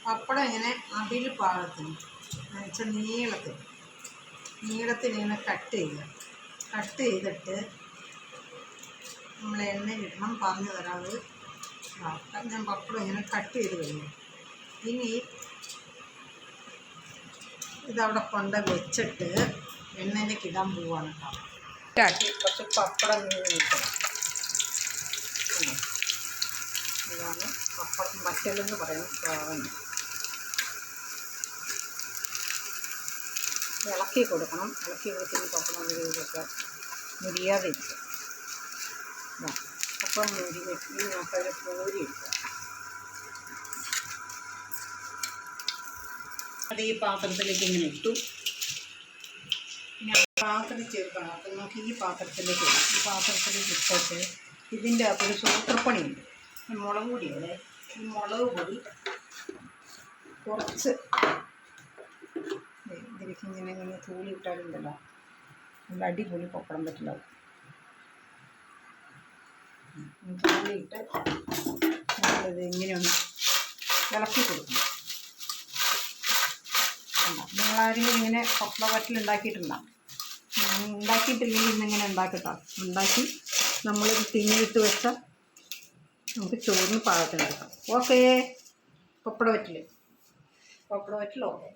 പപ്പടം ഇങ്ങനെ അടിയിൽ പാകത്തിന് എന്നുവെച്ചാൽ നീളത്തിൽ ഇങ്ങനെ കട്ട് ചെയ്തിട്ട് നമ്മൾ എണ്ണയിലിടണം. പറഞ്ഞു തരാം. അത് ഞാൻ പപ്പടം ഇങ്ങനെ കട്ട് ചെയ്ത് കഴിഞ്ഞു. ഇനി ഇതവിടെ കൊണ്ട് വെച്ചിട്ട് എണ്ണയിലേക്ക് ഇടാൻ പോവാണ് കേട്ടോ. കുറച്ച് പപ്പടം കിട്ടണം. ഇതാണ് പപ്പടം വറ്റലെന്ന് പറയുന്ന സാധനം. ഇളക്കി കൊടുക്കണം. ഇളക്കി കൊടുത്തിട്ട് പപ്പടം ഇതൊക്കെ മുരിയാതെ ഇരിക്കും. അപ്പം മുരിഞ്ഞിട്ട് നമുക്കതിൽ കോരി എടുക്കുക. അത് ഈ പാത്രത്തിലേക്ക് ഇങ്ങനെ ഇട്ടു. പിന്നെ പാത്രം ചേർക്കണം. അപ്പം നമുക്ക് ഈ പാത്രത്തിലേക്ക് ഇട്ടിട്ട് ഇതിൻ്റെ അകത്തൊരു സൂത്രപ്പണിയുണ്ട്. മുളക് പൊടിയല്ലേ, ഈ മുളക് പൊടി കുറച്ച് ഇതിലേക്ക് ഇങ്ങനെ തൂളി ഇട്ടാലുണ്ടല്ലോ നല്ല അടിപൊളി പപ്പടം പറ്റില്ലാവും. തൂളിയിട്ട് നമ്മളിത് ഇങ്ങനെയൊന്ന് ഇളക്കി കൊടുക്കണം. നിങ്ങളാരെങ്കിലും ഇങ്ങനെ പപ്പട വറ്റൽ ഉണ്ടാക്കിയിട്ടുണ്ടാകും. ഉണ്ടാക്കിയിട്ടില്ലെങ്കിൽ ഇന്നിങ്ങനെ ഉണ്ടാക്കി നമ്മളിത് തിന്നിട്ട് വെച്ചാൽ നമുക്ക് ചോറിന് പാകത്തിന് എടുക്കാം. ഓക്കേ, പപ്പട വറ്റൽ ഓക്കെ.